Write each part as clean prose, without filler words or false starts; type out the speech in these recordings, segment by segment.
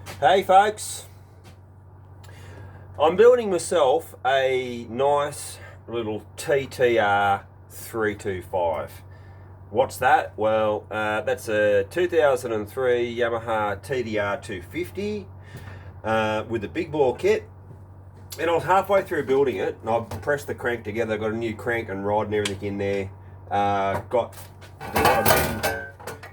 Hey folks, I'm building myself a nice little TTR250. What's that? Well, that's a 2003 Yamaha TTR250 with a big bore kit. And I was halfway through building it, and I've pressed the crank together, got a new crank and rod and everything in there, got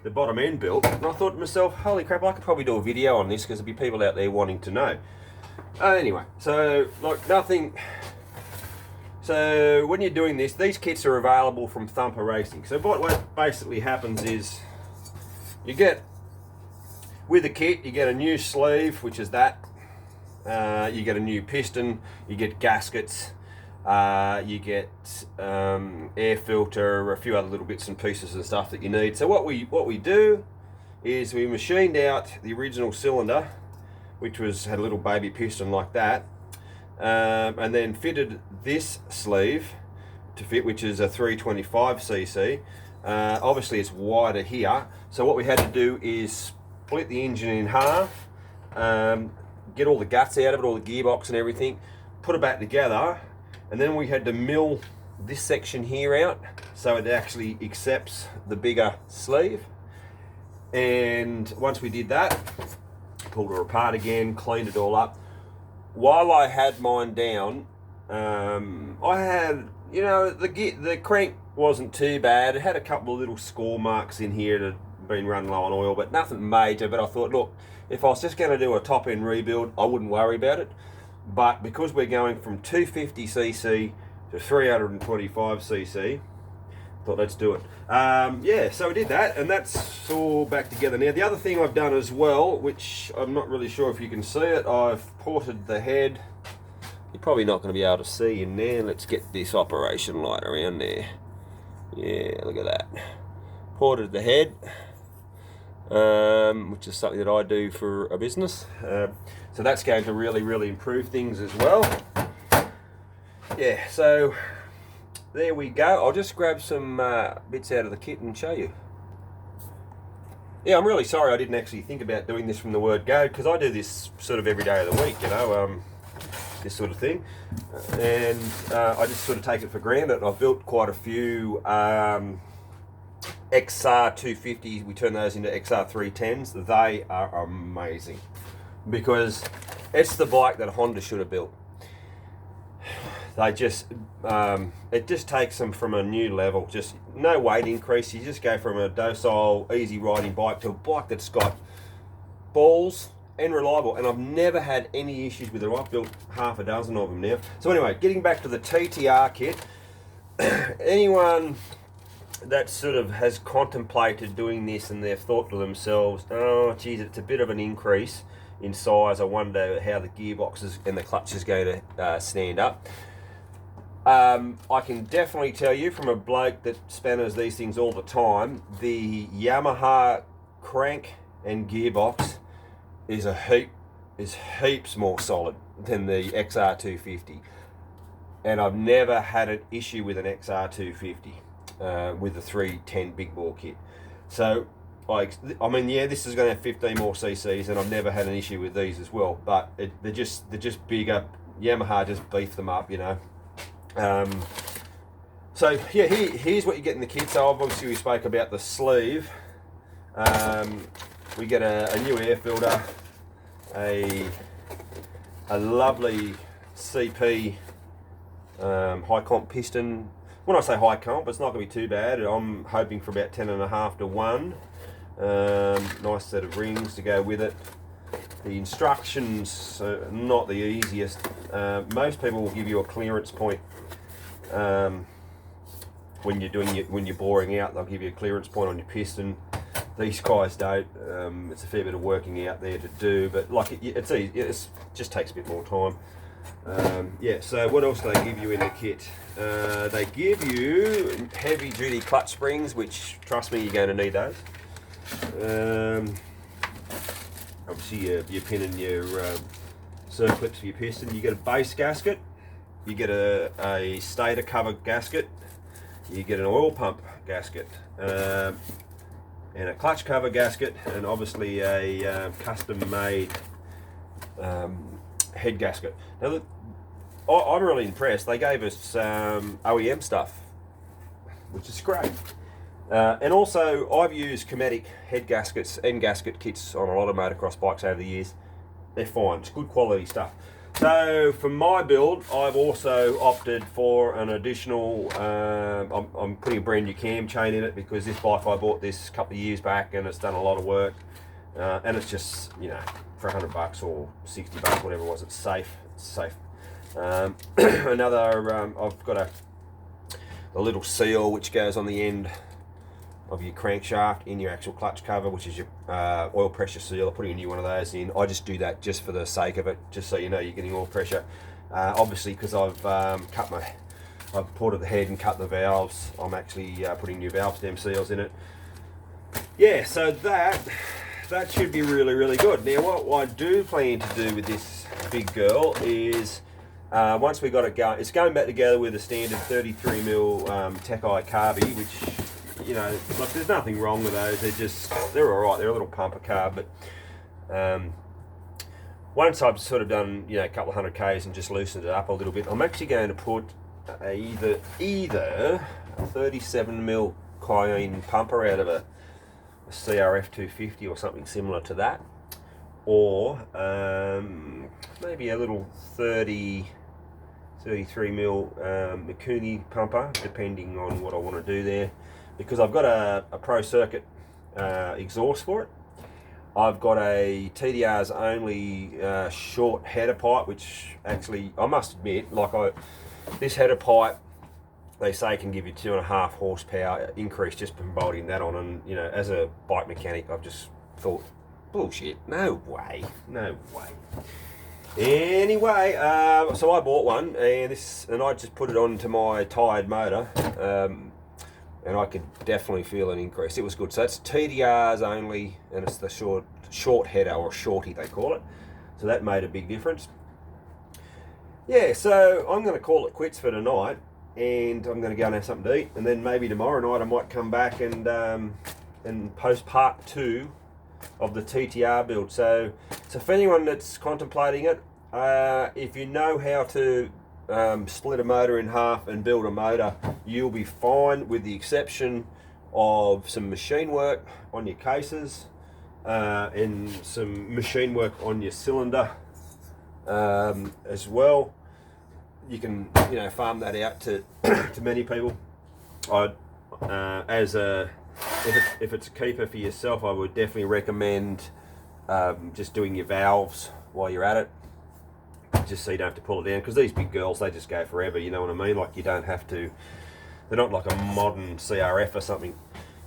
the bottom end built, and I thought to myself, holy crap, I could probably do a video on this because there'll be people out there wanting to know. Anyway, so like nothing. So when you're doing this, these kits are available from Thumper Racing. So what basically happens is you get, with the kit, you get a new sleeve, which is that. You get a new piston, you get gaskets, you get air filter, a few other little bits and pieces and stuff that you need. So what we do is we machined out the original cylinder, which had a little baby piston like that, and then fitted this sleeve to fit, which is a 325cc. Obviously it's wider here, so what we had to do is split the engine in half, get all the guts out of it, all the gearbox and everything, put it back together, and then we had to mill this section here out so it actually accepts the bigger sleeve. And once we did that, pulled it apart again, cleaned it all up. While I had mine down, I had, you know, the crank wasn't too bad. It had a couple of little score marks in here that had been run low on oil, but nothing major. But I thought, look, if I was just going to do a top end rebuild, I wouldn't worry about it. But because we're going from 250cc to 325cc, thought let's do it. Yeah, so we did that, and that's all back together now. The other thing I've done as well, which I'm not really sure if you can see it, I've ported the head. You're probably not going to be able to see in there. Let's get this operation light around there. Yeah, look at that. Ported the head, which is something that I do for a business. So that's going to really improve things as well. Yeah, so there we go. I'll just grab some bits out of the kit and show you. Yeah, I'm really sorry I didn't actually think about doing this from the word go, because I do this sort of every day of the week, you know, this sort of thing. And I just sort of take it for granted. I've built quite a few XR250s. We turn those into XR310s. They are amazing because it's the bike that Honda should have built. They just, it just takes them from a new level. Just no weight increase. You just go from a docile, easy riding bike to a bike that's got balls and reliable. And I've never had any issues with it. I've built half a dozen of them now. So anyway, getting back to the TTR kit, anyone that sort of has contemplated doing this and they've thought to themselves, oh geez, it's a bit of an increase in size. I wonder how the gearboxes and the clutch is going to stand up. I can definitely tell you from a bloke that spanners these things all the time, the Yamaha crank and gearbox is heaps more solid than the XR250, and I've never had an issue with an XR250 with the 310 big bore kit. So I mean, yeah, this is going to have 15 more cc's, and I've never had an issue with these as well. But they're just bigger. Yamaha just beef them up, you know. So yeah, here's what you get in the kit. So obviously we spoke about the sleeve. We get a new air filter, a lovely CP high comp piston. When I say high comp, it's not going to be too bad. I'm hoping for about 10.5 to 1. Nice set of rings to go with it. The instructions are not the easiest. Most people will give you a clearance point when you're boring out. They'll give you a clearance point on your piston. These guys don't. It's a fair bit of working out there to do, but like it's easy. It just takes a bit more time. Yeah. So what else do they give you in the kit? They give you heavy duty clutch springs, which trust me, you're going to need those. Obviously your pin and your circlips for your piston. You get a base gasket, you get a stator cover gasket, you get an oil pump gasket, and a clutch cover gasket, and obviously a custom made head gasket. Now, I'm really impressed. They gave us OEM stuff, which is great. And also, I've used Cometic head gaskets and gasket kits on a lot of motocross bikes over the years. They're fine. It's good quality stuff. So for my build, I've also opted for an additional, I'm putting a brand new cam chain in it because this bike, I bought this a couple of years back and it's done a lot of work. And it's just, you know, for $100 or $60, whatever it was, it's safe. It's safe. Another, I've got a little seal which goes on the end of your crankshaft in your actual clutch cover, which is your oil pressure seal. I'm putting a new one of those in. I just do that just for the sake of it, just so you know you're getting oil pressure. Obviously, because I've ported the head and cut the valves, I'm actually putting new valve stem seals in it. Yeah, so that should be really, really good. Now, what I do plan to do with this big girl is, once we got it going, it's going back together with a standard 33mm Takai carby, which, you know, look, there's nothing wrong with those. They're all right. They're a little pumper carb, but once I've sort of done, you know, a couple of 100 Ks and just loosened it up a little bit, I'm actually going to put either a 37mm Cayenne pumper out of a CRF250 or something similar to that, or maybe a little 33mm Mikuni pumper, depending on what I want to do there. Because I've got a Pro Circuit exhaust for it. I've got a TTR's only short header pipe, which actually, I must admit, this header pipe, they say can give you 2.5 horsepower increase just from bolting that on. And, you know, as a bike mechanic, I've just thought, bullshit, no way. Anyway, so I bought one, and I just put it onto my tired motor. And I could definitely feel an increase. It was good. So it's TTRs only, and it's the short header, or shorty they call it. So that made a big difference. Yeah, so I'm going to call it quits for tonight, and I'm going to go and have something to eat, and then maybe tomorrow night I might come back and post part 2 of the TTR build. So for anyone that's contemplating it, if you know how to split a motor in half and build a motor, you'll be fine, with the exception of some machine work on your cases and some machine work on your cylinder as well. You can, you know, farm that out to to many people. If it's a keeper for yourself, I would definitely recommend just doing your valves while you're at it, just so you don't have to pull it down, because these big girls, they just go forever, you know what I mean? Like, you don't have to, they're not like a modern CRF or something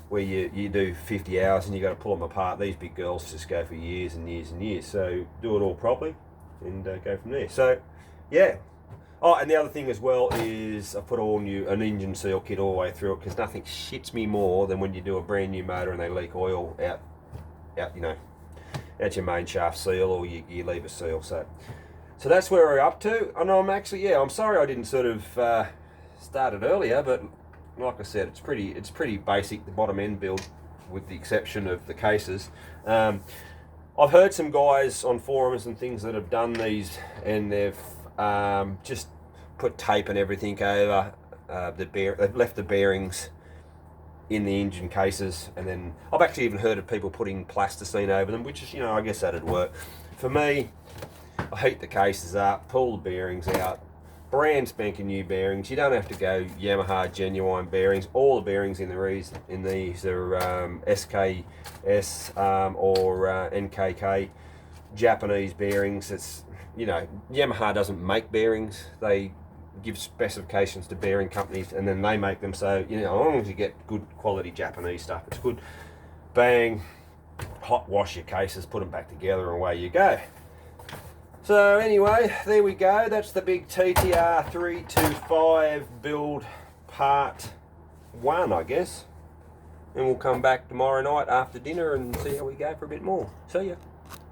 where you do 50 hours and you got to pull them apart. These big girls just go for years and years and years. So do it all properly and go from there. So yeah. Oh, and the other thing as well is I put an engine seal kit all the way through it, because nothing shits me more than when you do a brand new motor and they leak oil out, you know, out your main shaft seal, or you leave a seal. So that's where we're up to. And I'm sorry I didn't sort of start it earlier, but like I said, it's pretty basic, the bottom end build, with the exception of the cases. I've heard some guys on forums and things that have done these, and they've just put tape and everything over they've left the bearings in the engine cases, and then I've actually even heard of people putting plasticine over them, which is, you know, I guess that'd work. For me, I heat the cases up, pull the bearings out, brand spanking new bearings. You don't have to go Yamaha genuine bearings. All the bearings in these are SKS or NKK Japanese bearings. It's, you know, Yamaha doesn't make bearings. They give specifications to bearing companies, and then they make them. So, you know, as long as you get good quality Japanese stuff, it's good. Bang, hot wash your cases, put them back together, and away you go. So anyway, there we go. That's the big TTR325 build part 1, I guess. And we'll come back tomorrow night after dinner and see how we go for a bit more. See ya.